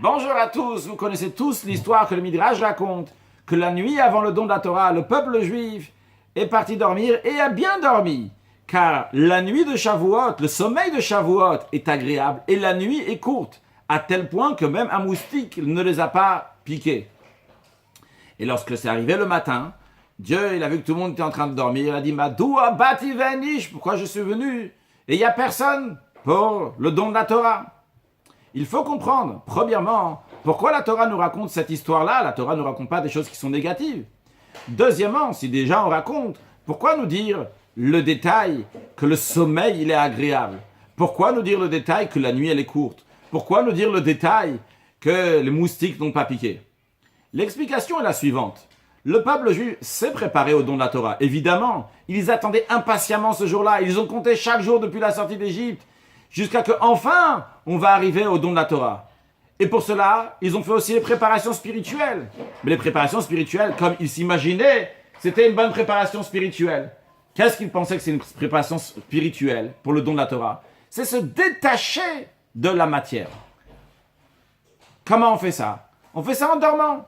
Bonjour à tous, vous connaissez tous l'histoire que le Midrash raconte, que la nuit avant le don de la Torah, le peuple juif est parti dormir et a bien dormi, car la nuit de Shavuot, le sommeil de Shavuot est agréable et la nuit est courte, à tel point que même un moustique ne les a pas piqués. Et lorsque c'est arrivé le matin, Dieu, il a vu que tout le monde était en train de dormir, il a dit « Madoua bati venish » pourquoi je suis venu? Et il n'y a personne pour le don de la Torah. Il faut comprendre, premièrement, pourquoi la Torah nous raconte cette histoire-là. La Torah ne nous raconte pas des choses qui sont négatives. Deuxièmement, si déjà on raconte, pourquoi nous dire le détail que le sommeil il est agréable? Pourquoi nous dire le détail que la nuit elle est courte? Pourquoi nous dire le détail que les moustiques n'ont pas piqué? L'explication est la suivante. Le peuple juif s'est préparé au don de la Torah. Évidemment, ils attendaient impatiemment ce jour-là. Ils ont compté chaque jour depuis la sortie d'Égypte, jusqu'à que enfin on va arriver au don de la Torah. Et pour cela, ils ont fait aussi les préparations spirituelles. Mais les préparations spirituelles, comme ils s'imaginaient, c'était une bonne préparation spirituelle. Qu'est-ce qu'ils pensaient que c'est une préparation spirituelle pour le don de la Torah? C'est se détacher de la matière. Comment on fait ça? On fait ça en dormant.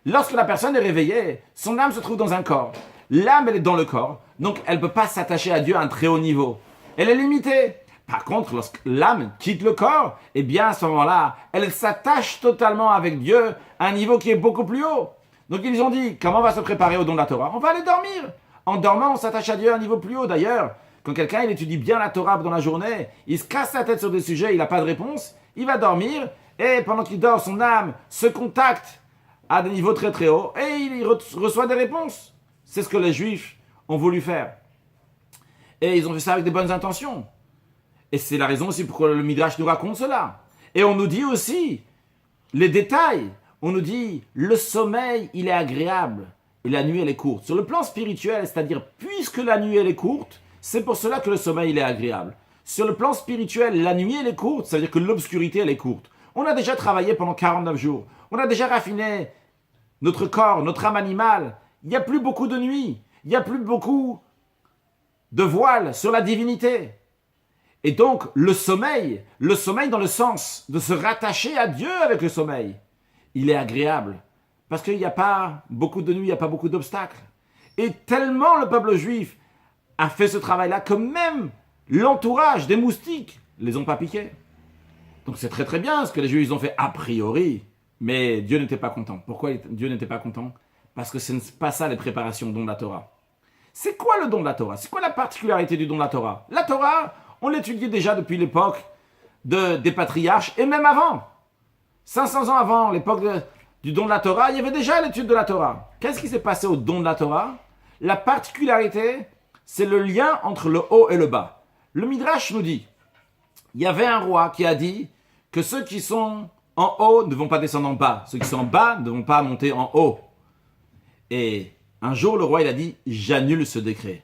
Lorsque la personne est réveillée, son âme se trouve dans un corps. L'âme, elle est dans le corps, donc elle ne peut pas s'attacher à Dieu à un très haut niveau. Elle est limitée. Par contre, lorsque l'âme quitte le corps, eh bien à ce moment-là, elle s'attache totalement avec Dieu à un niveau qui est beaucoup plus haut. Donc ils ont dit, comment on va se préparer au don de la Torah? On va aller dormir. En dormant, on s'attache à Dieu à un niveau plus haut. D'ailleurs, quand quelqu'un il étudie bien la Torah dans la journée, il se casse la tête sur des sujets, il n'a pas de réponse, il va dormir, et pendant qu'il dort, son âme se contacte à des niveaux très très hauts, et il reçoit des réponses. C'est ce que les Juifs ont voulu faire. Et ils ont fait ça avec des bonnes intentions. Et c'est la raison aussi pourquoi le Midrash nous raconte cela. Et on nous dit aussi les détails. On nous dit le sommeil, il est agréable et la nuit, elle est courte. Sur le plan spirituel, c'est-à-dire puisque la nuit, elle est courte, c'est pour cela que le sommeil, il est agréable. Sur le plan spirituel, la nuit, elle est courte, c'est-à-dire que l'obscurité, elle est courte. On a déjà travaillé pendant 49 jours. On a déjà raffiné notre corps, notre âme animale. Il n'y a plus beaucoup de nuit. Il n'y a plus beaucoup de voile sur la divinité. Et donc, le sommeil dans le sens de se rattacher à Dieu avec le sommeil, il est agréable. Parce qu'il n'y a pas beaucoup de nuit, il n'y a pas beaucoup d'obstacles. Et tellement le peuple juif a fait ce travail-là que même l'entourage des moustiques ne les ont pas piqués. Donc c'est très très bien ce que les juifs ont fait a priori. Mais Dieu n'était pas content. Pourquoi Dieu n'était pas content? Parce que ce n'est pas ça les préparations du don de la Torah. C'est quoi le don de la Torah? C'est quoi la particularité du don de la Torah? La Torah, on l'étudiait déjà depuis l'époque des patriarches et même avant. 500 ans avant l'époque du don de la Torah, il y avait déjà l'étude de la Torah. Qu'est-ce qui s'est passé au don de la Torah? La particularité, c'est le lien entre le haut et le bas. Le Midrash nous dit, il y avait un roi qui a dit que ceux qui sont en haut ne vont pas descendre en bas. Ceux qui sont en bas ne vont pas monter en haut. Et un jour, le roi il a dit, j'annule ce décret.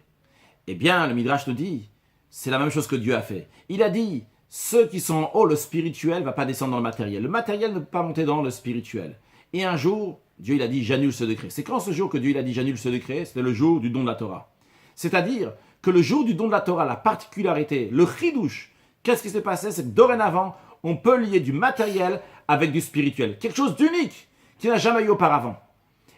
Eh bien, le Midrash nous dit, c'est la même chose que Dieu a fait. Il a dit, ceux qui sont en haut, le spirituel ne va pas descendre dans le matériel. Le matériel ne peut pas monter dans le spirituel. Et un jour, Dieu il a dit, j'annule ce décret. C'est quand ce jour que Dieu il a dit, j'annule ce décret? C'était le jour du don de la Torah. C'est-à-dire que le jour du don de la Torah, la particularité, le chidouche, qu'est-ce qui s'est passé? C'est que dorénavant, on peut lier du matériel avec du spirituel. Quelque chose d'unique, qui n'a jamais eu auparavant.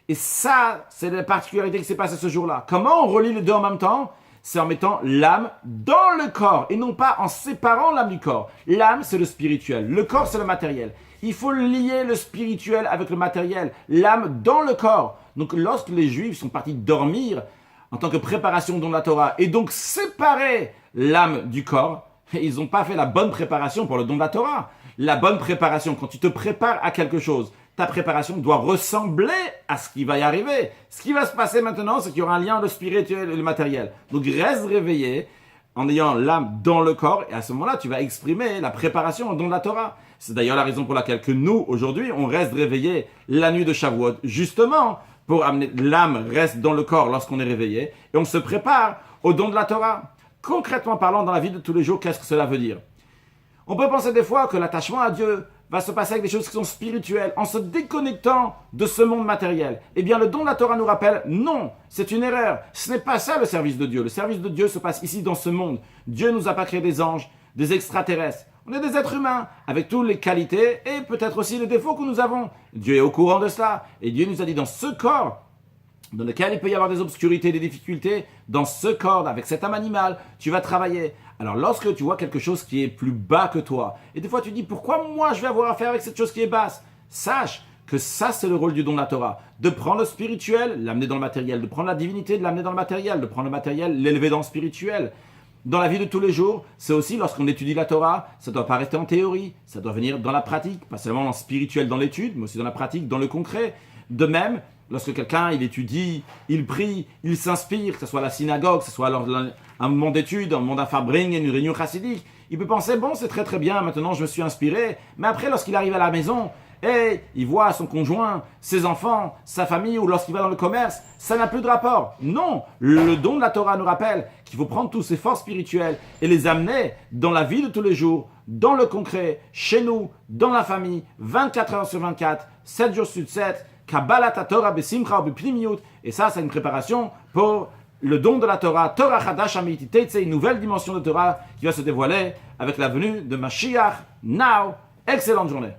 Et ça, c'est la particularité qui s'est passée ce jour-là. Comment on relie les deux en même temps? C'est en mettant l'âme dans le corps et non pas en séparant l'âme du corps. L'âme, c'est le spirituel. Le corps, c'est le matériel. Il faut lier le spirituel avec le matériel. L'âme dans le corps. Donc, lorsque les Juifs sont partis dormir en tant que préparation dans la Torah et donc séparer l'âme du corps, ils n'ont pas fait la bonne préparation pour le don de la Torah. La bonne préparation, quand tu te prépares à quelque chose, ta préparation doit ressembler à ce qui va y arriver. Ce qui va se passer maintenant, c'est qu'il y aura un lien entre le spirituel et le matériel. Donc reste réveillé en ayant l'âme dans le corps et à ce moment-là, tu vas exprimer la préparation au don de la Torah. C'est d'ailleurs la raison pour laquelle que nous, aujourd'hui, on reste réveillé la nuit de Shavuot, justement pour amener l'âme reste dans le corps lorsqu'on est réveillé et on se prépare au don de la Torah. Concrètement parlant, dans la vie de tous les jours, qu'est-ce que cela veut dire? On peut penser des fois que l'attachement à Dieu va se passer avec des choses qui sont spirituelles, en se déconnectant de ce monde matériel. Eh bien, le don de la Torah nous rappelle, non, c'est une erreur. Ce n'est pas ça le service de Dieu. Le service de Dieu se passe ici dans ce monde. Dieu ne nous a pas créé des anges, des extraterrestres. On est des êtres humains, avec toutes les qualités et peut-être aussi les défauts que nous avons. Dieu est au courant de cela. Et Dieu nous a dit dans ce corps, dans lequel il peut y avoir des obscurités, des difficultés, dans ce corps, avec cet âme animale, tu vas travailler. Alors lorsque tu vois quelque chose qui est plus bas que toi, et des fois tu dis, pourquoi moi je vais avoir affaire avec cette chose qui est basse? Sache que ça c'est le rôle du don de la Torah, de prendre le spirituel, l'amener dans le matériel, de prendre la divinité, de l'amener dans le matériel, de prendre le matériel, l'élever dans le spirituel. Dans la vie de tous les jours, c'est aussi lorsqu'on étudie la Torah, ça ne doit pas rester en théorie, ça doit venir dans la pratique, pas seulement en spirituel dans l'étude, mais aussi dans la pratique, dans le concret. De même, lorsque quelqu'un, il étudie, il prie, il s'inspire, que ce soit à la synagogue, que ce soit lors d'un moment d'étude, un moment d'un farbring, une réunion chassidique, il peut penser, bon, c'est très très bien, maintenant je me suis inspiré, mais après, lorsqu'il arrive à la maison, et il voit son conjoint, ses enfants, sa famille, ou lorsqu'il va dans le commerce, ça n'a plus de rapport. Non, le don de la Torah nous rappelle qu'il faut prendre tous ces forces spirituelles et les amener dans la vie de tous les jours, dans le concret, chez nous, dans la famille, 24 heures sur 24, 7 jours sur 7, Kabbalat Torah besimcha ou bepnimiut. Et ça, c'est une préparation pour le don de la Torah, Torah Chadash Amiti Teitze, une nouvelle dimension de Torah qui va se dévoiler avec la venue de Mashiach. Now, excellente journée.